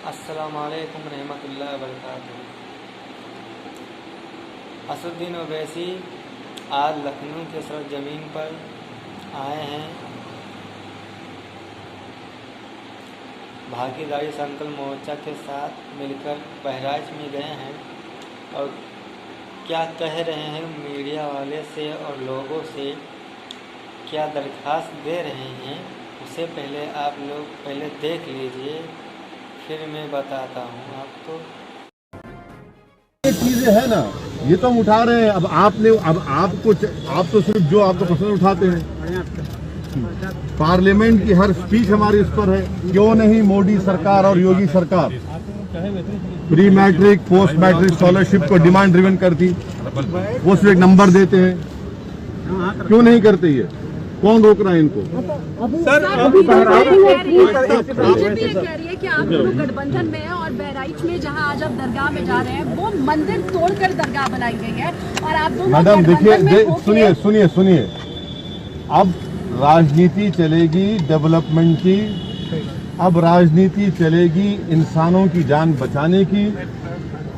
अस्सलामुअलैकुम रहमतुल्लाहि व बरकातुहू। असदुद्दीन ओवैसी आज लखनऊ के सरजमीन पर आए हैं। भागीदारी संकल्प मोर्चा के साथ मिलकर बहराइच में गए हैं और क्या कह रहे हैं मीडिया वाले से और लोगों से, क्या दरख्वास्त दे रहे हैं, उससे पहले आप लोग पहले देख लीजिए, फिर मैं बताता हूँ आपको। ये चीजें है ना, ये तो हम उठा रहे हैं। अब आप तो सिर्फ जो आपको पसंद उठाते हैं। पार्लियामेंट की हर स्पीच हमारी इस पर है, क्यों नहीं मोदी सरकार और योगी सरकार pre matric post matric scholarship को डिमांड ड्रिवन करती, वो सिर्फ एक नंबर देते हैं, क्यों नहीं करते? ये कौन रोक रहा है इनको? सर अभी बीजेपी कह रही है कि आप लोग गठबंधन में हैं और बहराइच में जहां आज आप दरगाह में जा रहे हैं वो मंदिर तोड़कर दरगाह बनाई गई है और आप दोनों मैडम देखिए, सुनिए, अब राजनीति चलेगी डेवलपमेंट की, अब राजनीति चलेगी इंसानों की जान बचाने की,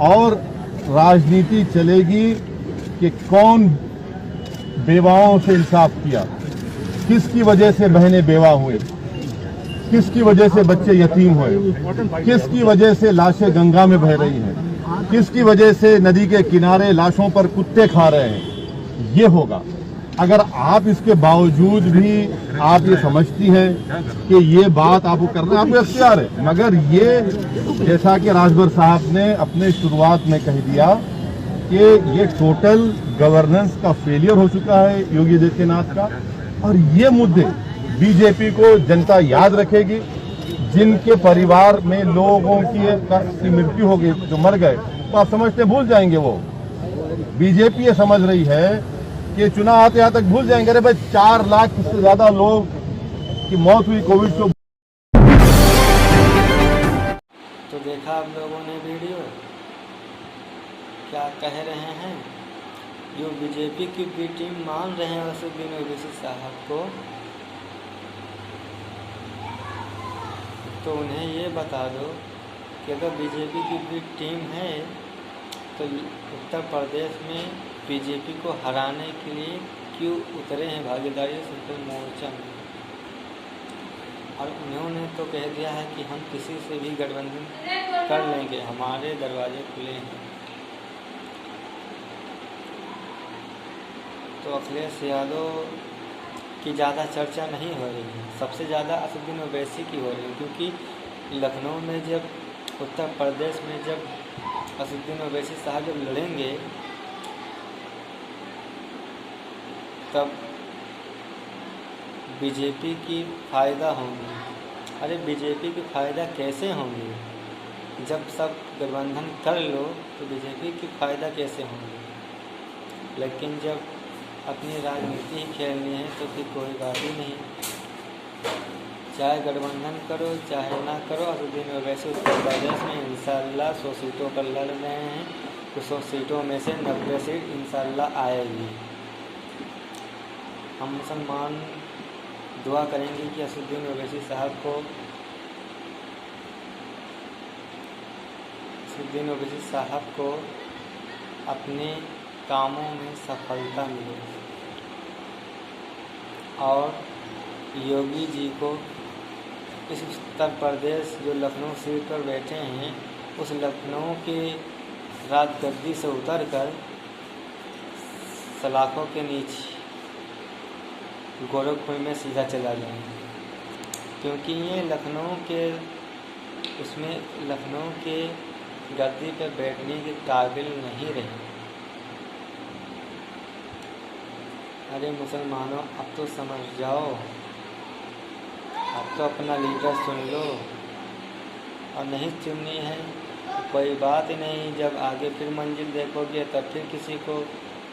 और राजनीति चलेगी कि कौन बेवाओं से इंसाफ किया, किसकी वजह से बहनें बेवा हुए, किसकी वजह से बच्चे यतीम हुए, किसकी वजह से लाशें गंगा में बह रही हैं, किसकी वजह से नदी के किनारे लाशों पर कुत्ते खा रहे हैं। ये होगा। अगर आप इसके बावजूद भी आप ये समझती हैं कि ये बात आपको करना है, आपको अख्तियार है, मगर ये जैसा कि राजभर साहब ने अपने शुरुआत में कह दिया कि ये टोटल गवर्नेंस का फेलियर हो चुका है योगी आदित्यनाथ का, और ये मुद्दे बीजेपी को जनता याद रखेगी। जिनके परिवार में लोगों की मृत्यु हो गई, जो मर गए, तो आप समझते भूल जाएंगे। वो बीजेपी ये समझ रही है कि चुनाव आते आते तक भूल जाएंगे। अरे भाई 4 लाख से ज्यादा लोग की मौत हुई कोविड से। तो देखा आप लोगों ने वीडियो, क्या कह रहे हैं। जो बीजेपी की भी टीम मान रहे हैं असदुद्दीन ओवैसी साहब को, तो उन्हें ये बता दो कि अगर बीजेपी की भी टीम है तो उत्तर प्रदेश में बीजेपी को हराने के लिए क्यों उतरे हैं भागीदारी संकल्प मोर्चा में। और उन्होंने तो कह दिया है कि हम किसी से भी गठबंधन कर लेंगे, हमारे दरवाजे खुले हैं। तो अखिलेश यादव की ज़्यादा चर्चा नहीं हो रही है, सबसे ज़्यादा असदुद्दीन ओवैसी की हो रही है, क्योंकि लखनऊ में जब उत्तर प्रदेश में जब असदुद्दीन ओवैसी साहब जब लड़ेंगे तब बीजेपी की फ़ायदा होंगे। अरे बीजेपी की फ़ायदा कैसे होंगे? जब सब गठबंधन कर लो तो बीजेपी की फ़ायदा कैसे होंगे? लेकिन जब अपनी राजनीति ही खेलनी है तो फिर कोई बात ही नहीं, चाहे गठबंधन करो चाहे ना करो। असदुद्दीन ओवैसी उत्तर प्रदेश में इंशाअल्लाह 100 सीटों पर लड़ रहे हैं, तो 100 सीटों में से 90 सीट इंशाअल्लाह आएगी। हम मुसलमान दुआ करेंगे कि असदुद्दीन ओवैसी साहब को अपने कामों में सफलता मिले और योगी जी को इस उत्तर प्रदेश जो लखनऊ सीट पर बैठे हैं, उस लखनऊ के राजगद्दी से उतरकर सलाखों के नीचे गोरखपुर में सीधा चला जाएंगे, क्योंकि ये लखनऊ के गद्दी पर बैठने के काबिल नहीं रहे। अरे मुसलमानों, अब तो समझ जाओ, अब तो अपना लीडर चुन लो, और नहीं चुननी है तो कोई बात ही नहीं। जब आगे फिर मंजिल देखोगे तब फिर किसी को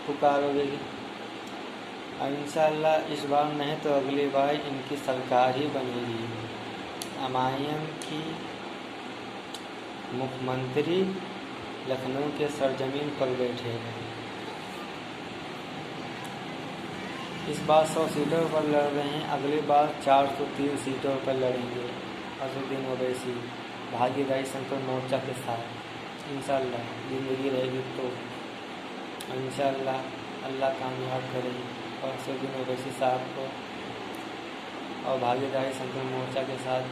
पुकारोगे। और इंशाअल्लाह इस बार नहीं तो अगली बार इनकी सरकार ही बनेगी। एमआईएम की मुख्यमंत्री लखनऊ के सरजमीन पर बैठे हैं। इस बार 100 सीटों पर लड़ रहे हैं, अगली बार 403 सीटों पर लड़ेंगे असदुद्दीन ओवैसी। भागीदारी संकल्प मोर्चा के साथ इंशाअल्लाह ज़िंदगी रहेगी तो इंशाअल्लाह अल्लाह कामयाब करे और असदुद्दीन ओवैसी साहब को और भागीदारी संकल्प मोर्चा के साथ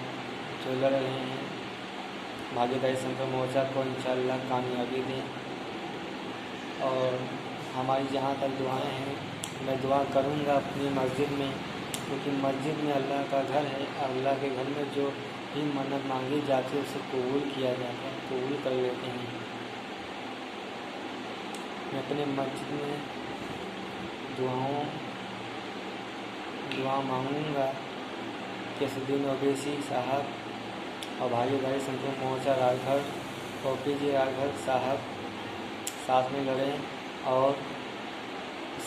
जो लड़ रहे हैं भागीदारी संकल्प मोर्चा को इंशाअल्लाह कामयाबी दें। और हमारी जहाँ तक दुआएं हैं मैं दुआ करूँगा अपनी मस्जिद में, क्योंकि मस्जिद में अल्लाह का घर है। अल्लाह के घर में जो भी मन्नत मांगी जाती है उसे कबूल किया जाता है, कबूल कर लेते हैं। मैं अपने मस्जिद में दुआ मांगूँगा कि असदुद्दीन ओवैसी साहब और भागीदारी संकल्प मोर्चा राजभर OPJ राजभर साहब साथ में लड़ें और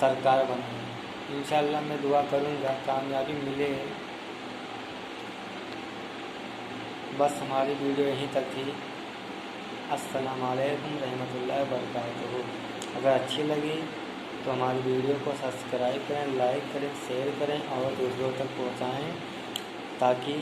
सरकार बनाएं। इंशाअल्लाह मैं दुआ करूँगा कामयाबी मिले। बस हमारी वीडियो यहीं तक थी। अस्सलाम वालेकुम रहमतुल्लाहि व बरकातुहू। अगर अच्छी लगी तो हमारी वीडियो को सब्सक्राइब करें, लाइक करें, शेयर करें और दूसरों तक पहुँचाएँ ताकि